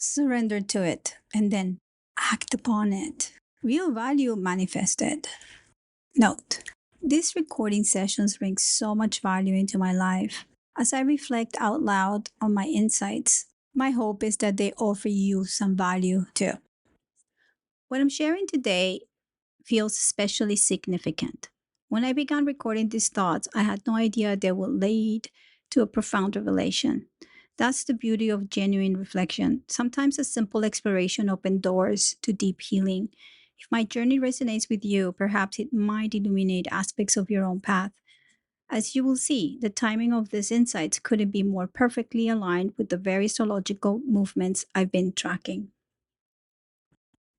Surrender to it, and then act upon it. Real value manifested. Note: these recording sessions bring so much value into my life. As I reflect out loud on my insights, my hope is that they offer you some value too. What I'm sharing today feels especially significant. When I began recording these thoughts, I had no idea they would lead to a profound revelation. That's the beauty of genuine reflection. Sometimes a simple exploration opens doors to deep healing. If my journey resonates with you, perhaps it might illuminate aspects of your own path. As you will see, the timing of these insights couldn't be more perfectly aligned with the very astrological movements I've been tracking.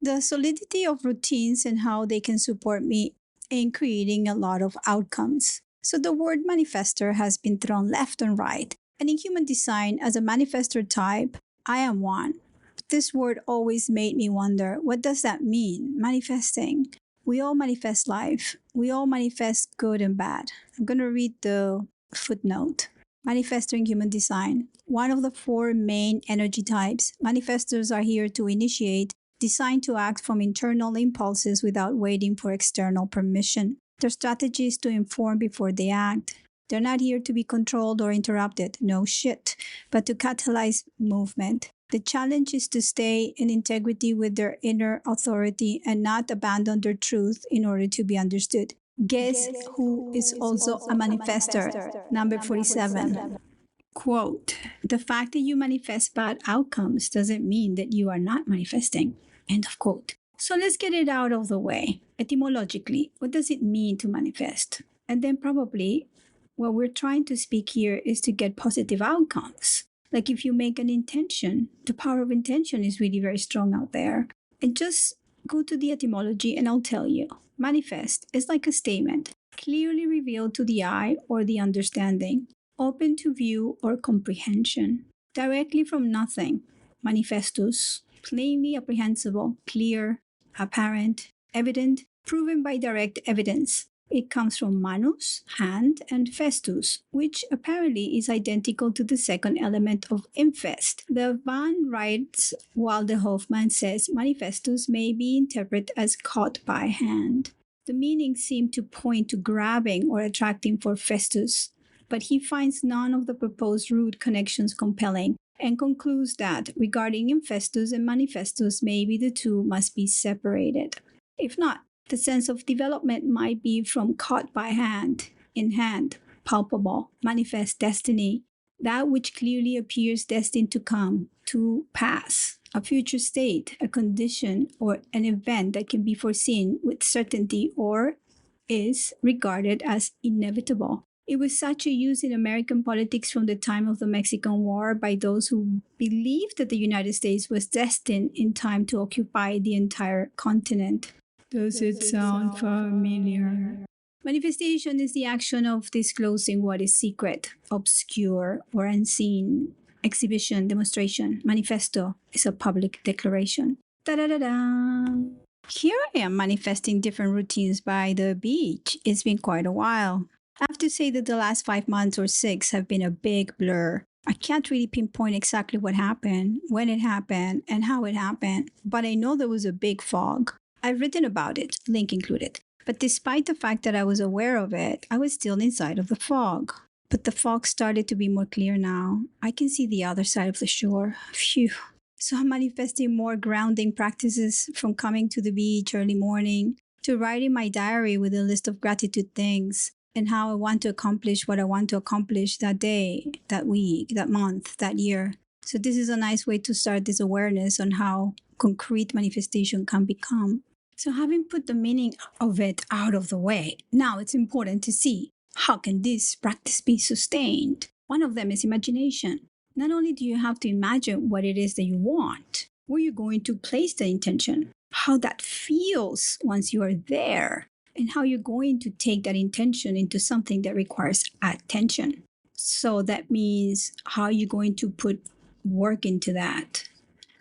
The solidity of routines and how they can support me in creating a lot of outcomes. So the word manifestor has been thrown left and right. And in human design, as a manifestor type, I am one. This word always made me wonder, what does that mean? Manifesting. We all manifest life. We all manifest good and bad. I'm going to read the footnote. Manifestor in human design. One of the four main energy types. Manifestors are here to initiate, designed to act from internal impulses without waiting for external permission. Their strategy is to inform before they act. They're not here to be controlled or interrupted, no shit, but to catalyze movement. The challenge is to stay in integrity with their inner authority and not abandon their truth in order to be understood. Guess who is also a manifestor? Number 47. Quote: the fact that you manifest bad outcomes doesn't mean that you are not manifesting. End of quote. So let's get it out of the way. Etymologically, what does it mean to manifest? And then probably what we're trying to speak here is to get positive outcomes. Like if you make an intention, the power of intention is really very strong out there. And just go to the etymology and I'll tell you. Manifest is like a statement, clearly revealed to the eye or the understanding, open to view or comprehension, directly from nothing. Manifestus, plainly apprehensible, clear, apparent, evident, proven by direct evidence. It comes from manus, hand, and festus, which apparently is identical to the second element of infest. The Van writes, while the Hoffman says manifestus may be interpreted as caught by hand. The meanings seem to point to grabbing or attracting for festus, but he finds none of the proposed root connections compelling and concludes that regarding infestus and manifestus, maybe the two must be separated. If not, the sense of development might be from caught by hand, in hand, palpable, manifest destiny, that which clearly appears destined to come, to pass, a future state, a condition, or an event that can be foreseen with certainty or is regarded as inevitable. It was such a use in American politics from the time of the Mexican War by those who believed that the United States was destined in time to occupy the entire continent. Does it sound familiar? Manifestation is the action of disclosing what is secret, obscure, or unseen. Exhibition, demonstration, manifesto is a public declaration. Da-da-da-da. Here I am manifesting different routines by the beach. It's been quite a while. I have to say that the last 5 months or 6 have been a big blur. I can't really pinpoint exactly what happened, when it happened, and how it happened, but I know there was a big fog. I've written about it, link included. But despite the fact that I was aware of it, I was still inside of the fog. But the fog started to be more clear now. I can see the other side of the shore. Phew. So I'm manifesting more grounding practices, from coming to the beach early morning to writing my diary with a list of gratitude things and how I want to accomplish what I want to accomplish that day, that week, that month, that year. So this is a nice way to start this awareness on how concrete manifestation can become. So having put the meaning of it out of the way, now it's important to see, how can this practice be sustained? One of them is imagination. Not only do you have to imagine what it is that you want, where you're going to place the intention, how that feels once you are there, and how you're going to take that intention into something that requires attention. So that means how you're going to put work into that.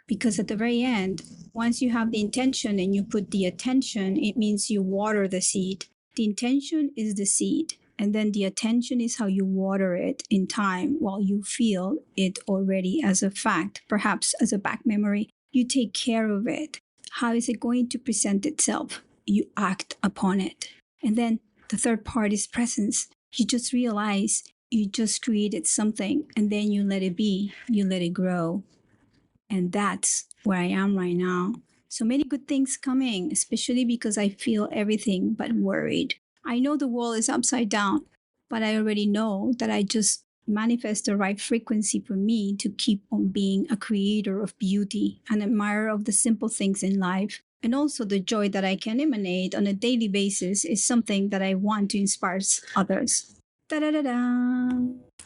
Because at the very end, once you have the intention and you put the attention, it means you water the seed. The intention is the seed. And then the attention is how you water it in time while you feel it already as a fact, perhaps as a back memory. You take care of it. How is it going to present itself? You act upon it. And then the third part is presence. You just realize you just created something and then you let it be, you let it grow. And that's where I am right now. So many good things coming, especially because I feel everything but worried. I know the world is upside down, but I already know that I just manifest the right frequency for me to keep on being a creator of beauty, an admirer of the simple things in life. And also the joy that I can emanate on a daily basis is something that I want to inspire others. Da-da-da-da.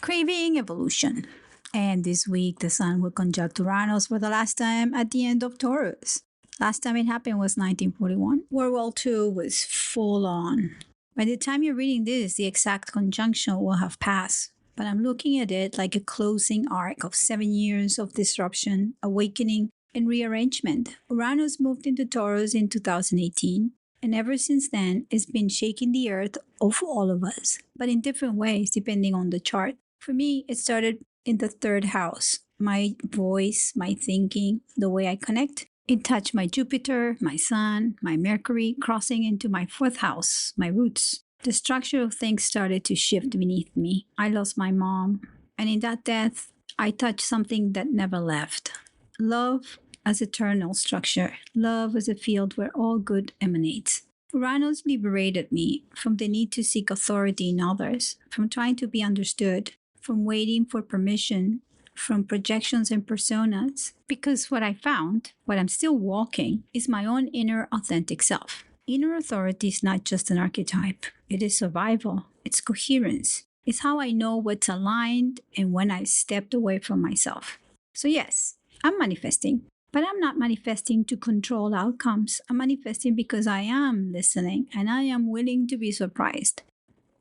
Craving evolution. And this week, the Sun will conjunct Uranus for the last time at the end of Taurus. Last time it happened was 1941. World War II was full on. By the time you're reading this, the exact conjunction will have passed. But I'm looking at it like a closing arc of 7 years of disruption, awakening, and rearrangement. Uranus moved into Taurus in 2018. And ever since then, it's been shaking the earth of all of us, but in different ways depending on the chart. For me, it started in the third house. My voice, my thinking, the way I connect. It touched my Jupiter, my Sun, my Mercury, crossing into my fourth house, my roots. The structure of things started to shift beneath me. I lost my mom, and in that death, I touched something that never left. Love as eternal structure. Love as a field where all good emanates. Uranus liberated me from the need to seek authority in others, from trying to be understood, from waiting for permission, from projections and personas. Because what I found, what I'm still walking, is my own inner authentic self. Inner authority is not just an archetype. It is survival. It's coherence. It's how I know what's aligned and when I've stepped away from myself. So yes, I'm manifesting. But I'm not manifesting to control outcomes. I'm manifesting because I am listening and I am willing to be surprised.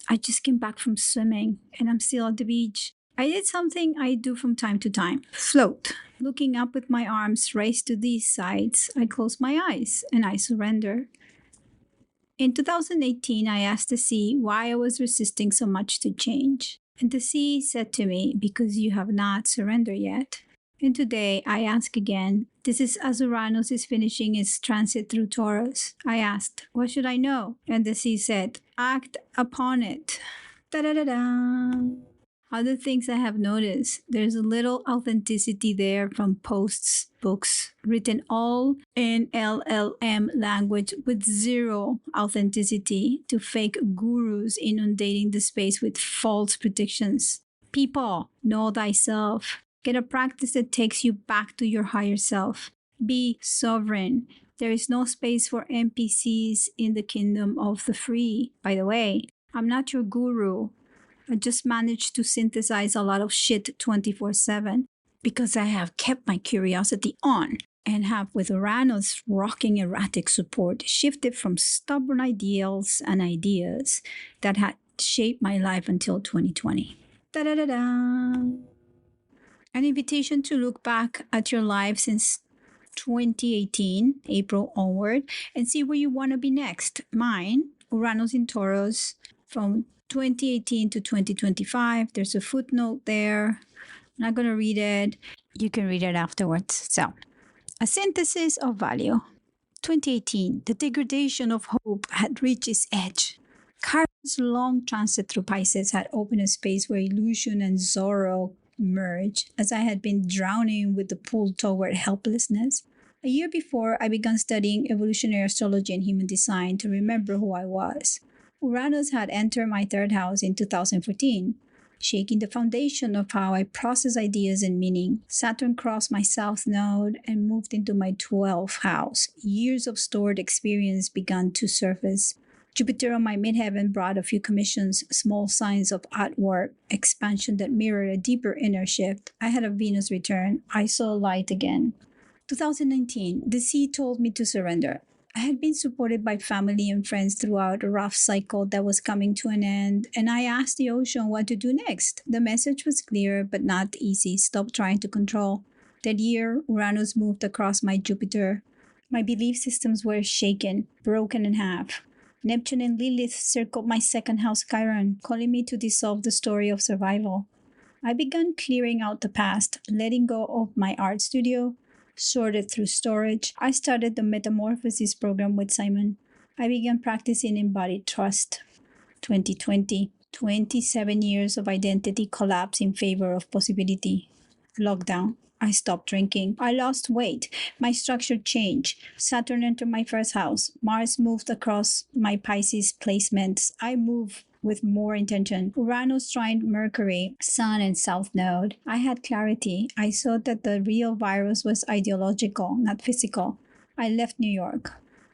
I just came back from swimming and I'm still at the beach. I did something I do from time to time. Float. Looking up with my arms raised to these sides, I close my eyes and I surrender. In 2018, I asked the sea why I was resisting so much to change. And the sea said to me, because you have not surrendered yet. And today I ask again, this is as Uranus is finishing its transit through Taurus. I asked, what should I know? And the sea said, act upon it. Da-da-da-da. Other things I have noticed, there's a little authenticity there from posts, books, written all in LLM language with zero authenticity to fake gurus inundating the space with false predictions. People, know thyself. Get a practice that takes you back to your higher self. Be sovereign. There is no space for NPCs in the kingdom of the free. By the way, I'm not your guru. I just managed to synthesize a lot of shit 24/7 because I have kept my curiosity on and have, with Uranus rocking erratic support, shifted from stubborn ideals and ideas that had shaped my life until 2020. Da-da-da-da. An invitation to look back at your life since 2018, April onward, and see where you want to be next. Mine, Uranus in Taurus, from 2018 to 2025. There's a footnote there. I'm not going to read it. You can read it afterwards. So, a synthesis of value. 2018, the degradation of hope had reached its edge. Chiron's long transit through Pisces had opened a space where illusion and Zorro merged, as I had been drowning with the pull toward helplessness. A year before, I began studying evolutionary astrology and human design to remember who I was. Uranus had entered my third house in 2014, shaking the foundation of how I process ideas and meaning. Saturn crossed my south node and moved into my 12th house. Years of stored experience began to surface. Jupiter on my midheaven brought a few commissions, small signs of artwork, expansion that mirrored a deeper inner shift. I had a Venus return. I saw light again. 2019, the sea told me to surrender. I had been supported by family and friends throughout a rough cycle that was coming to an end, and I asked the ocean what to do next. The message was clear, but not easy. Stop trying to control. That year, Uranus moved across my Jupiter. My belief systems were shaken, broken in half. Neptune and Lilith circled my second house Chiron, calling me to dissolve the story of survival. I began clearing out the past, letting go of my art studio, sorted through storage. I started the Metamorphosis program with Simon. I began practicing embodied trust. 2020, 27 years of identity collapse in favor of possibility. Lockdown. I stopped drinking. I lost weight. My structure changed. Saturn entered my first house. Mars moved across my Pisces placements. I moved with more intention. Uranus trined Mercury, Sun, and South Node. I had clarity. I saw that the real virus was ideological, not physical. I left New York.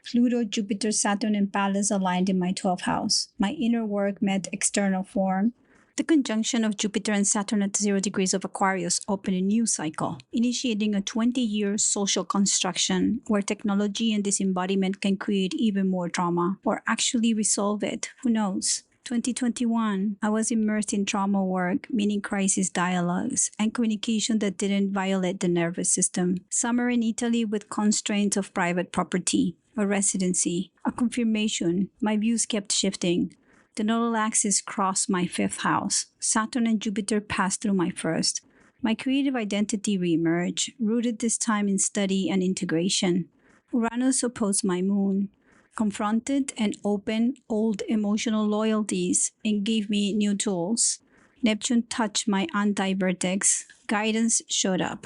Pluto, Jupiter, Saturn, and Pallas aligned in my 12th house. My inner work met external form. The conjunction of Jupiter and Saturn at 0 degrees of Aquarius opened a new cycle, initiating a 20-year social construction where technology and disembodiment can create even more trauma, or actually resolve it. Who knows? 2021, I was immersed in trauma work, meaning crisis dialogues, and communication that didn't violate the nervous system. Summer in Italy with constraints of private property, a residency, a confirmation. My views kept shifting. The nodal axis crossed my 5th house. Saturn and Jupiter passed through my 1st. My creative identity reemerged, rooted this time in study and integration. Uranus opposed my moon, confronted and opened old emotional loyalties and gave me new tools. Neptune touched my anti-vertex. Guidance showed up.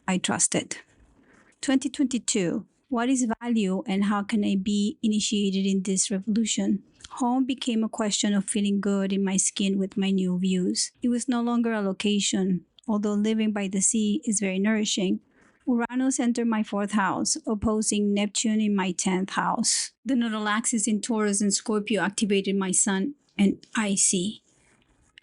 I trusted. 2022. What is value and how can I be initiated in this revolution? Home became a question of feeling good in my skin with my new views. It was no longer a location, although living by the sea is very nourishing. Uranus entered my 4th house, opposing Neptune in my 10th house. The nodal axis in Taurus and Scorpio activated my sun and IC.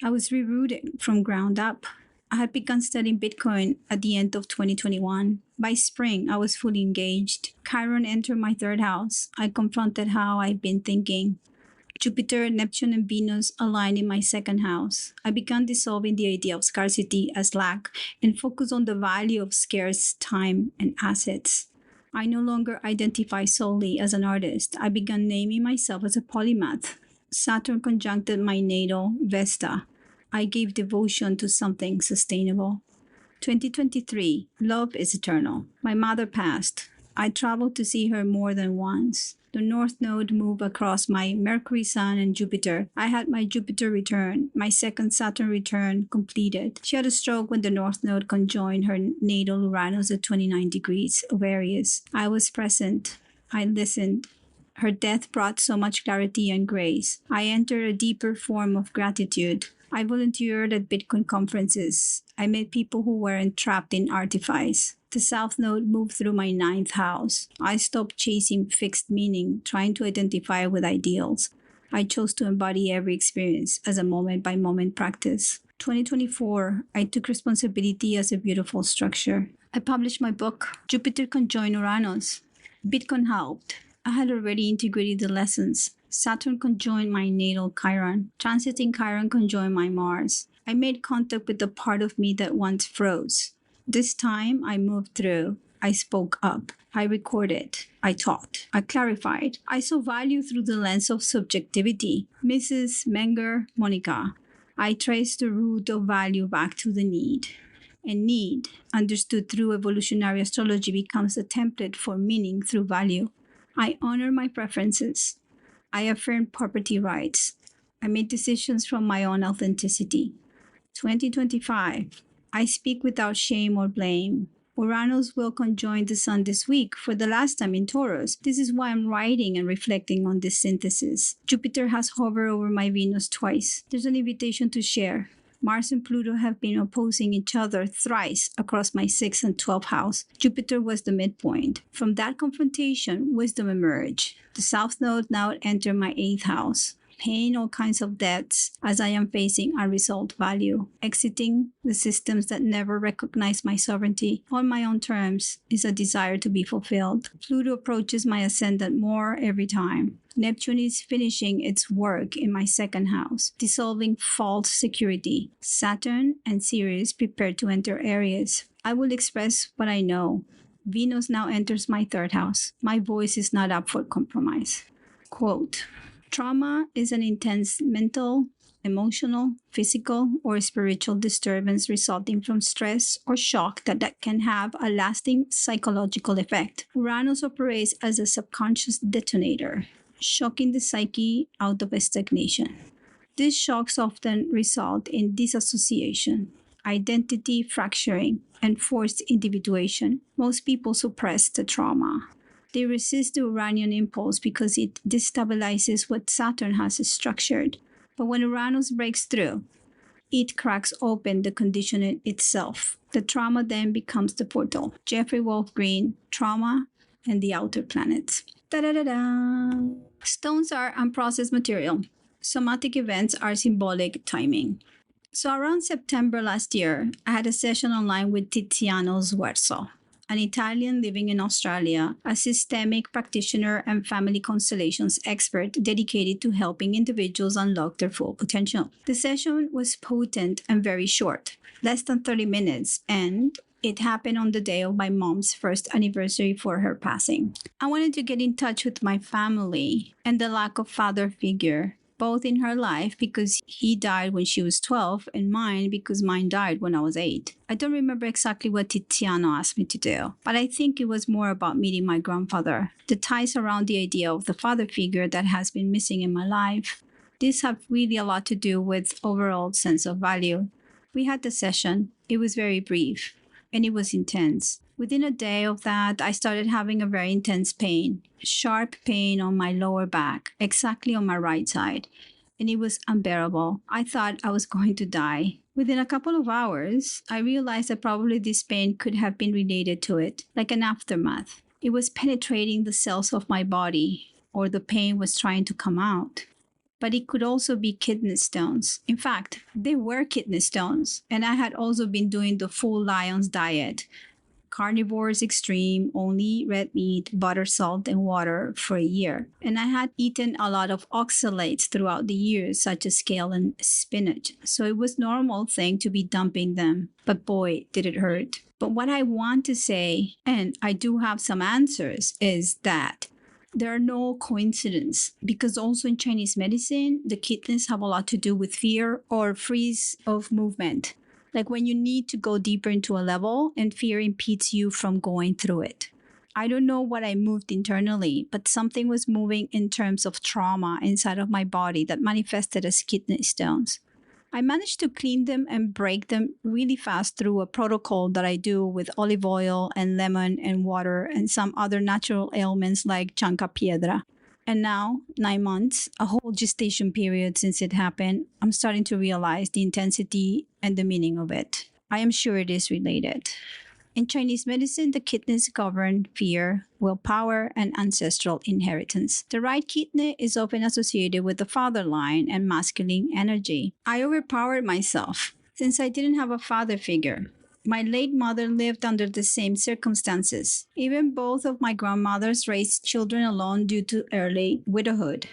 I was rerouted from ground up. I had begun studying Bitcoin at the end of 2021. By spring, I was fully engaged. Chiron entered my 3rd house. I confronted how I'd been thinking. Jupiter, Neptune, and Venus aligned in my 2nd house. I began dissolving the idea of scarcity as lack and focus on the value of scarce time and assets. I no longer identify solely as an artist. I began naming myself as a polymath. Saturn conjuncted my natal Vesta. I gave devotion to something sustainable. 2023. Love is eternal. My mother passed. I traveled to see her more than once. The North Node moved across my Mercury, Sun, and Jupiter. I had my Jupiter return, my 2nd Saturn return completed. She had a stroke when the North Node conjoined her natal Uranus at 29 degrees of Aries. I was present. I listened. Her death brought so much clarity and grace. I entered a deeper form of gratitude. I volunteered at Bitcoin conferences. I met people who weren't trapped in artifice. The South Node moved through my 9th house. I stopped chasing fixed meaning, trying to identify with ideals. I chose to embody every experience as a moment-by-moment practice. 2024, I took responsibility as a beautiful structure. I published my book, Jupiter Conjoined Uranus. Bitcoin helped. I had already integrated the lessons. Saturn conjoined my natal Chiron. Transiting Chiron conjoined my Mars. I made contact with the part of me that once froze. This time, I moved through. I spoke up. I recorded. I taught. I clarified. I saw value through the lens of subjectivity. Mrs. Menger, Monica. I traced the root of value back to the need. And need, understood through evolutionary astrology, becomes a template for meaning through value. I honor my preferences. I affirmed property rights. I made decisions from my own authenticity. 2025. I speak without shame or blame. Uranus will conjoin the Sun this week for the last time in Taurus. This is why I'm writing and reflecting on this synthesis. Jupiter has hovered over my Venus twice. There's an invitation to share. Mars and Pluto have been opposing each other thrice across my 6th and 12th house. Jupiter was the midpoint. From that confrontation, wisdom emerged. The South Node now entered my 8th house, paying all kinds of debts as I am facing unresolved value. Exiting the systems that never recognize my sovereignty on my own terms is a desire to be fulfilled. Pluto approaches my ascendant more every time. Neptune is finishing its work in my 2nd house, dissolving false security. Saturn and Ceres prepare to enter Aries. I will express what I know. Venus now enters my 3rd house. My voice is not up for compromise. Quote, Trauma is an intense mental, emotional, physical, or spiritual disturbance resulting from stress or shock that can have a lasting psychological effect. Uranus operates as a subconscious detonator, shocking the psyche out of stagnation. These shocks often result in disassociation, identity fracturing, and forced individuation. Most people suppress the trauma. They resist the Uranian impulse because it destabilizes what Saturn has structured. But when Uranus breaks through, it cracks open the condition itself. The trauma then becomes the portal. Jeffrey Wolf Green, Trauma and the Outer Planets. Da-da-da-da! Stones are unprocessed material. Somatic events are symbolic timing. So around September last year, I had a session online with Tiziano Sguerzo, an Italian living in Australia, a systemic practitioner and family constellations expert dedicated to helping individuals unlock their full potential. The session was potent and very short, less than 30 minutes, and it happened on the day of my mom's first anniversary for her passing. I wanted to get in touch with my family and the lack of father figure, both in her life because he died when she was 12 and mine because mine died when I was 8. I don't remember exactly what Tiziano asked me to do, but I think it was more about meeting my grandfather. The ties around the idea of the father figure that has been missing in my life. These have really a lot to do with overall sense of value. We had the session. It was very brief and it was intense. Within a day of that, I started having a very intense pain, sharp pain on my lower back, exactly on my right side. And it was unbearable. I thought I was going to die. Within a couple of hours, I realized that probably this pain could have been related to it, like an aftermath. It was penetrating the cells of my body, or the pain was trying to come out. But it could also be kidney stones. In fact, they were kidney stones. And I had also been doing the full Lion's diet, carnivores extreme, only red meat, butter, salt, and water for a year. And I had eaten a lot of oxalates throughout the years, such as kale and spinach. So it was a normal thing to be dumping them. But boy, did it hurt. But what I want to say, and I do have some answers, is that there are no coincidence, because also in Chinese medicine, the kidneys have a lot to do with fear or freeze of movement. Like when you need to go deeper into a level and fear impedes you from going through it. I don't know what I moved internally, but something was moving in terms of trauma inside of my body that manifested as kidney stones. I managed to clean them and break them really fast through a protocol that I do with olive oil and lemon and water and some other natural ailments like chanca piedra. And now, 9 months, a whole gestation period since it happened, I'm starting to realize the intensity and the meaning of it. I am sure it is related. In Chinese medicine, the kidneys govern fear, willpower, and ancestral inheritance. The right kidney is often associated with the father line and masculine energy. I overpowered myself since I didn't have a father figure. My late mother lived under the same circumstances. Even both of my grandmothers raised children alone due to early widowhood.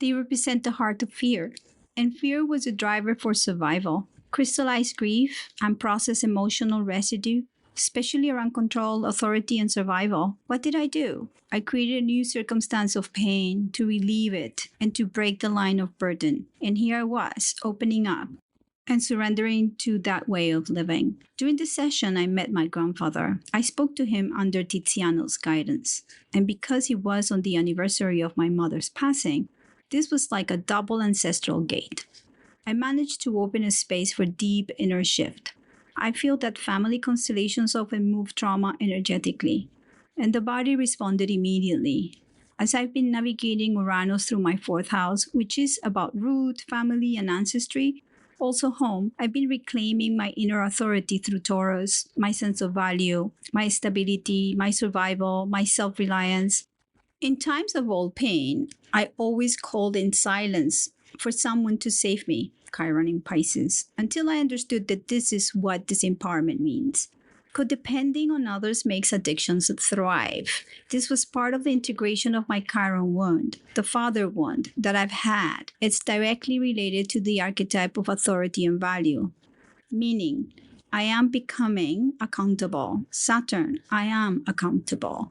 They represent the heart of fear, and fear was a driver for survival. Crystallized grief, unprocessed emotional residue, especially around control, authority, and survival. What did I do? I created a new circumstance of pain to relieve it and to break the line of burden. And here I was, opening up and surrendering to that way of living. During the session, I met my grandfather. I spoke to him under Tiziano's guidance. And because he was on the anniversary of my mother's passing, this was like a double ancestral gate. I managed to open a space for deep inner shift. I feel that family constellations often move trauma energetically, and the body responded immediately. As I've been navigating Uranus through my 4th house, which is about root, family, and ancestry, also home, I've been reclaiming my inner authority through Taurus, my sense of value, my stability, my survival, my self-reliance. In times of all pain, I always called in silence for someone to save me, Chiron in Pisces, until I understood that this is what disempowerment means. Codepending on others makes addictions thrive. This was part of the integration of my Chiron wound, the father wound that I've had. It's directly related to the archetype of authority and value, meaning I am becoming accountable. Saturn, I am accountable.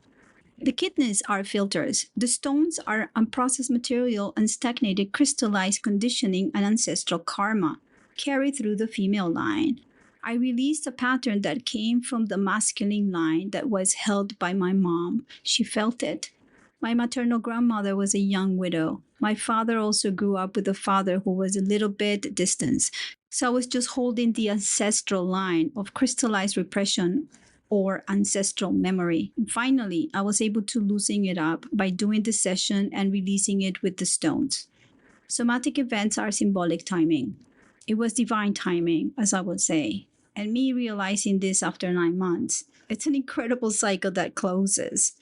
The kidneys are filters. The stones are unprocessed material and stagnated crystallized conditioning and ancestral karma carried through the female line. I released a pattern that came from the masculine line that was held by my mom. She felt it. My maternal grandmother was a young widow. My father also grew up with a father who was a little bit distant. So I was just holding the ancestral line of crystallized repression or ancestral memory. And finally, I was able to loosen it up by doing the session and releasing it with the stones. Somatic events are symbolic timing. It was divine timing, as I would say. And me realizing this after 9 months, it's an incredible cycle that closes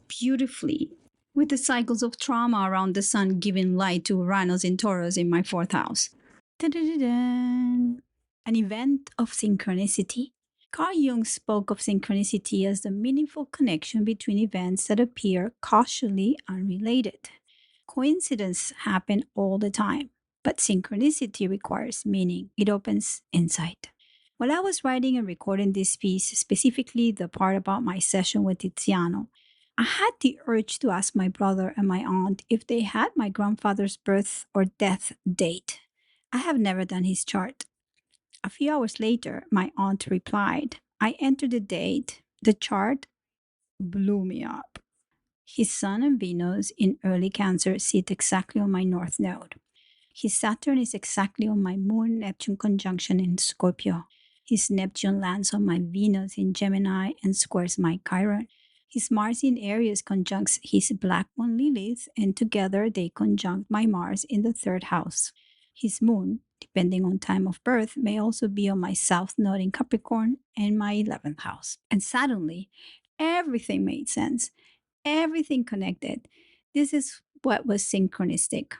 beautifully with the cycles of trauma around the sun giving light to Uranus in Taurus in my fourth house. Da-da-da-da. An event of synchronicity. Carl Jung spoke of synchronicity as the meaningful connection between events that appear causally unrelated. Coincidences happen all the time, but synchronicity requires meaning. It opens insight. While I was writing and recording this piece, specifically the part about my session with Tiziano, I had the urge to ask my brother and my aunt if they had my grandfather's birth or death date. I have never done his chart. A few hours later, my aunt replied. I entered the date. The chart blew me up. His Sun and Venus in early Cancer sit exactly on my North Node. His Saturn is exactly on my Moon Neptune conjunction in Scorpio. His Neptune lands on my Venus in Gemini and squares my Chiron. His Mars in Aries conjuncts his Black Moon Lilith, and together they conjunct my Mars in the third house. His Moon, depending on time of birth, may also be on my South Node in Capricorn and my 11th house. And suddenly, everything made sense. Everything connected. This is what was synchronistic.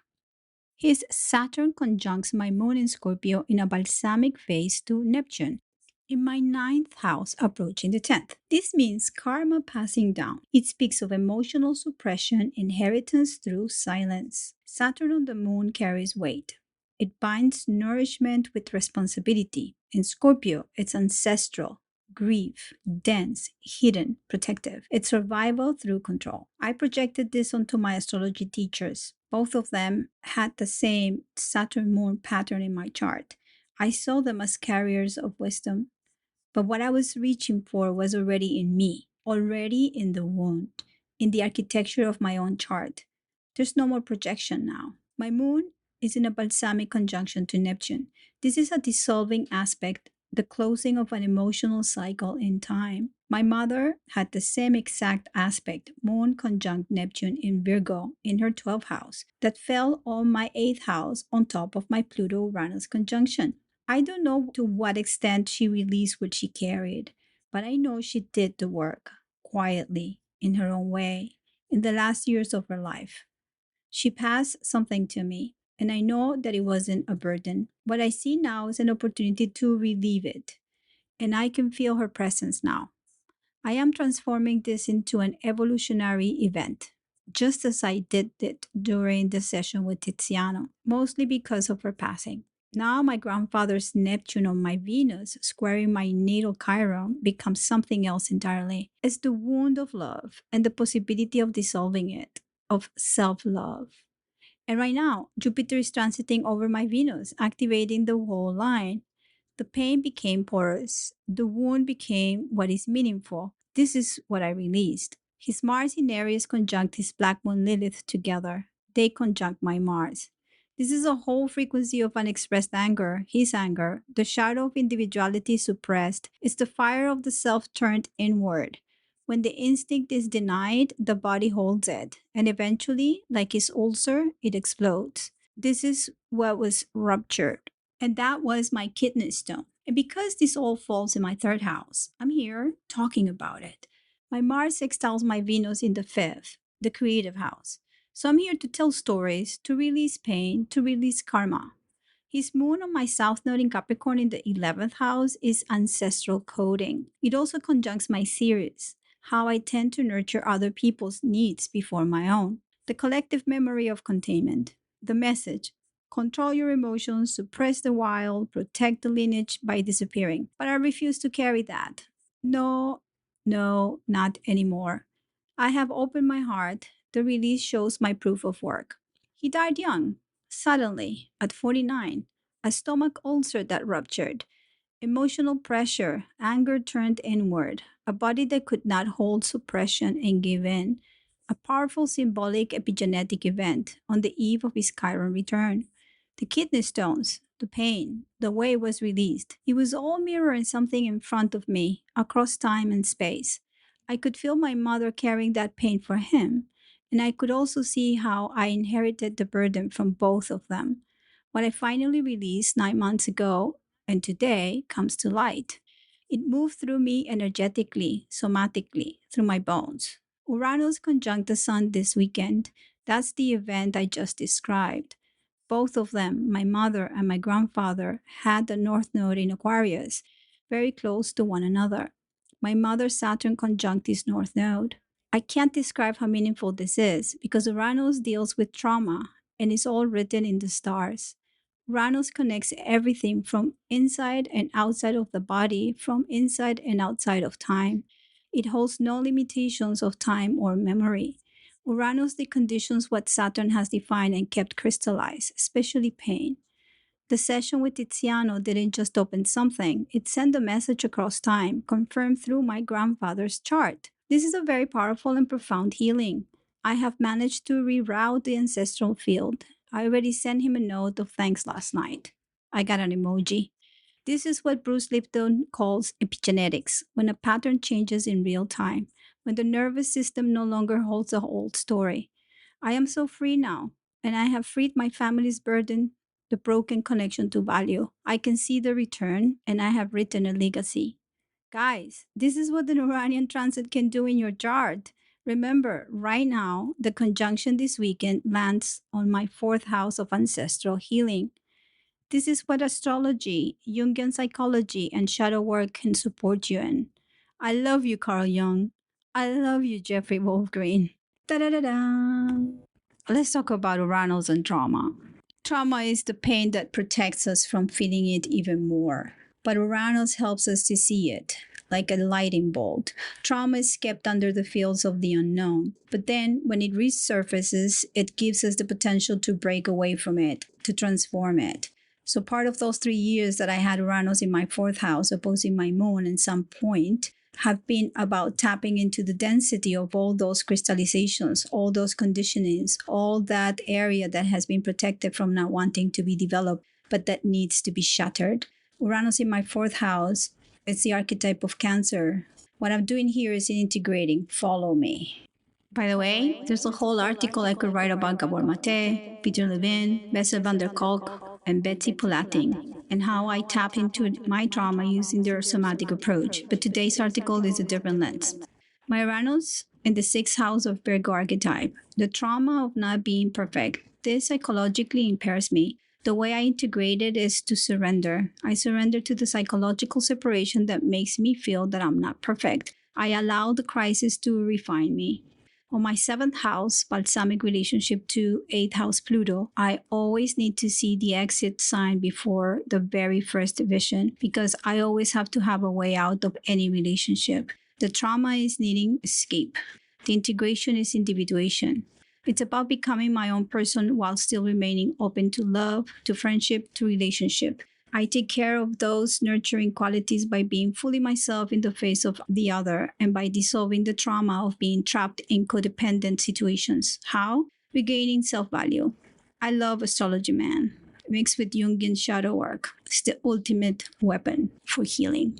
His Saturn conjuncts my moon in Scorpio in a balsamic phase to Neptune in my ninth house approaching the 10th. This means karma passing down. It speaks of emotional suppression, inheritance through silence. Saturn on the moon carries weight. It binds nourishment with responsibility. In Scorpio, it's ancestral, grief, dense, hidden, protective. It's survival through control. I projected this onto my astrology teachers. Both of them had the same Saturn moon pattern in my chart. I saw them as carriers of wisdom, but what I was reaching for was already in me, already in the wound, in the architecture of my own chart. There's no more projection now. My moon is in a balsamic conjunction to Neptune. This is a dissolving aspect, the closing of an emotional cycle in time. My mother had the same exact aspect, Moon conjunct Neptune in Virgo in her 12th house, that fell on my 8th house on top of my Pluto Uranus conjunction. I don't know to what extent she released what she carried, but I know she did the work quietly, in her own way, in the last years of her life. She passed something to me, and I know that it wasn't a burden. What I see now is an opportunity to relieve it, and I can feel her presence now. I am transforming this into an evolutionary event, just as I did it during the session with Tiziano, mostly because of her passing. Now my grandfather's Neptune on my Venus, squaring my natal Chiron, becomes something else entirely. It's the wound of love and the possibility of dissolving it, of self-love. And right now, Jupiter is transiting over my Venus, activating the whole line. The pain became porous. The wound became what is meaningful. This is what I released. His Mars in Aries conjunct his Black Moon Lilith together. They conjunct my Mars. This is a whole frequency of unexpressed anger, his anger, the shadow of individuality suppressed. It's the fire of the self turned inward. When the instinct is denied, the body holds it, and eventually, like his ulcer, it explodes. This is what was ruptured, and that was my kidney stone. And because this all falls in my third house, I'm here talking about it. My Mars sextiles my Venus in the fifth, the creative house. So I'm here to tell stories, to release pain, to release karma. His moon on my south node in Capricorn in the 11th house is ancestral coding. It also conjuncts my series, how I tend to nurture other people's needs before my own. The collective memory of containment. The message: control your emotions, suppress the wild, protect the lineage by disappearing. But I refuse to carry that. No, no, not anymore. I have opened my heart. The release shows my proof of work. He died young, suddenly, at 49, a stomach ulcer that ruptured, emotional pressure, anger turned inward, a body that could not hold suppression and give in, a powerful symbolic epigenetic event on the eve of his Chiron return. The kidney stones, the pain, the way it was released. It was all mirroring something in front of me, across time and space. I could feel my mother carrying that pain for him, and I could also see how I inherited the burden from both of them. What I finally released 9 months ago and today comes to light. It moved through me energetically, somatically, through my bones. Uranus conjunct the sun this weekend. That's the event I just described. Both of them, my mother and my grandfather, had the North Node in Aquarius, very close to one another. My mother's Saturn conjunct this North Node. I can't describe how meaningful this is because Uranus deals with trauma and is all written in the stars. Uranus connects everything from inside and outside of the body, from inside and outside of time. It holds no limitations of time or memory. Uranus deconditions what Saturn has defined and kept crystallized, especially pain. The session with Tiziano didn't just open something, it sent a message across time, confirmed through my grandfather's chart. This is a very powerful and profound healing. I have managed to reroute the ancestral field. I already sent him a note of thanks last night. I got an emoji. This is what Bruce Lipton calls epigenetics, when a pattern changes in real time, when the nervous system no longer holds the old story. I am so free now, and I have freed my family's burden, the broken connection to value. I can see the return, and I have written a legacy. Guys, this is what the Uranian transit can do in your chart. Remember, right now, the conjunction this weekend lands on my fourth house of ancestral healing. This is what astrology, Jungian psychology, and shadow work can support you in. I love you, Carl Jung. I love you, Jeffrey Wolfgreen. Da da da da. Let's talk about Uranus and trauma. Trauma is the pain that protects us from feeling it even more. But Uranus helps us to see it, like a lightning bolt. Trauma is kept under the fields of the unknown. But then, when it resurfaces, it gives us the potential to break away from it, to transform it. So part of those 3 years that I had Uranus in my fourth house opposing my moon at some point have been about tapping into the density of all those crystallizations, all those conditionings, all that area that has been protected from not wanting to be developed, but that needs to be shattered. Uranus in my fourth house, it's the archetype of Cancer. What I'm doing here is integrating. Follow me. By the way, there's a whole article I could write about Gabor Mate, Peter Levin, Bessel van der Kolk, and Betsy Pulating, and how I tap into my trauma using their somatic approach. But today's article is a different lens. My Uranus in the sixth house of Virgo archetype, the trauma of not being perfect. This psychologically impairs me. The way I integrate it is to surrender. I surrender to the psychological separation that makes me feel that I'm not perfect. I allow the crisis to refine me. On my seventh house, balsamic relationship to eighth house Pluto, I always need to see the exit sign before the very first vision because I always have to have a way out of any relationship. The trauma is needing escape. The integration is individuation. It's about becoming my own person while still remaining open to love, to friendship, to relationship. I take care of those nurturing qualities by being fully myself in the face of the other and by dissolving the trauma of being trapped in codependent situations. How? Regaining self-value. I love astrology, man. Mixed with Jungian shadow work. It's the ultimate weapon for healing.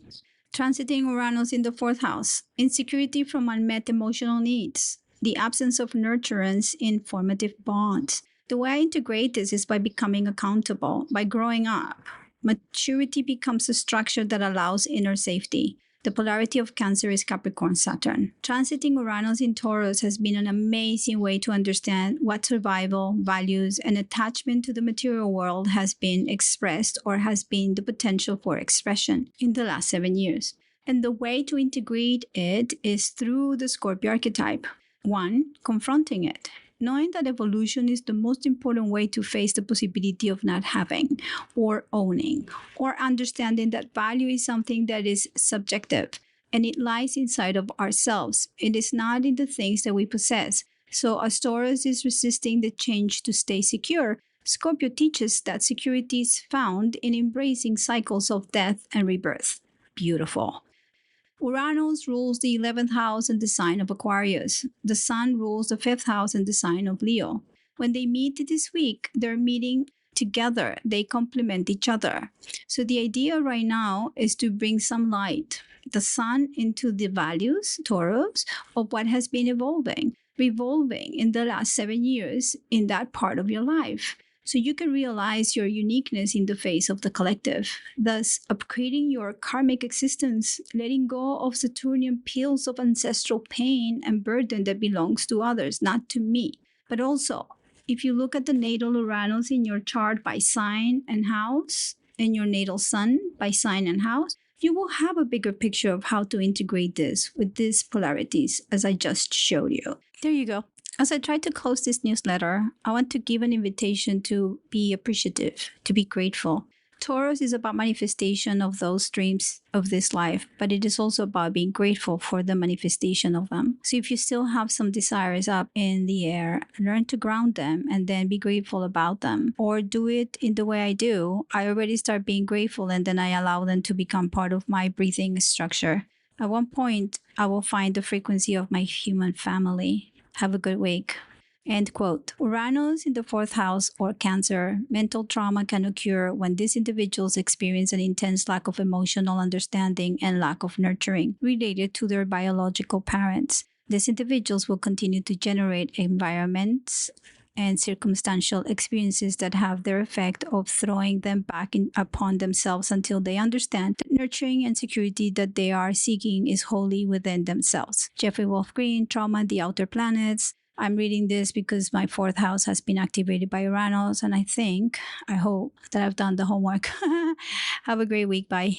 Transiting Uranus in the fourth house. Insecurity from unmet emotional needs. The absence of nurturance in formative bonds. The way I integrate this is by becoming accountable, by growing up. Maturity becomes a structure that allows inner safety. The polarity of Cancer is Capricorn Saturn. Transiting Uranus in Taurus has been an amazing way to understand what survival, values, and attachment to the material world has been expressed or has been the potential for expression in the last 7 years. And the way to integrate it is through the Scorpio archetype. 1. Confronting it. Knowing that evolution is the most important way to face the possibility of not having or owning, or understanding that value is something that is subjective. and it lies inside of ourselves. It is not in the things that we possess. So as Taurus is resisting the change to stay secure, Scorpio teaches that security is found in embracing cycles of death and rebirth. Beautiful. Uranus rules the 11th house and the sign of Aquarius. The Sun rules the 5th house and the sign of Leo. When they meet this week, they're meeting together. They complement each other. So the idea right now is to bring some light, the Sun, into the values, Taurus, of what has been revolving in the last 7 years in that part of your life. So you can realize your uniqueness in the face of the collective, thus upgrading your karmic existence, letting go of Saturnian pills of ancestral pain and burden that belongs to others, not to me. But also, if you look at the natal Uranus in your chart by sign and house, and your natal Sun by sign and house, you will have a bigger picture of how to integrate this with these polarities as I just showed you. There you go. As I try to close this newsletter, I want to give an invitation to be appreciative, to be grateful. Taurus is about manifestation of those dreams of this life, but it is also about being grateful for the manifestation of them. So if you still have some desires up in the air, learn to ground them and then be grateful about them. Or do it in the way I do. I already start being grateful and then I allow them to become part of my breathing structure. At one point, I will find the frequency of my human family. Have a good week. End quote. Uranus in the 4th house or Cancer, mental trauma can occur when these individuals experience an intense lack of emotional understanding and lack of nurturing related to their biological parents. These individuals will continue to generate environments and circumstantial experiences that have their effect of throwing them back upon themselves until they understand that nurturing and security that they are seeking is wholly within themselves. Jeffrey Wolf Green, Trauma and the Outer Planets. I'm reading this because my 4th house has been activated by Uranus, and I hope that I've done the homework. Have a great week. Bye.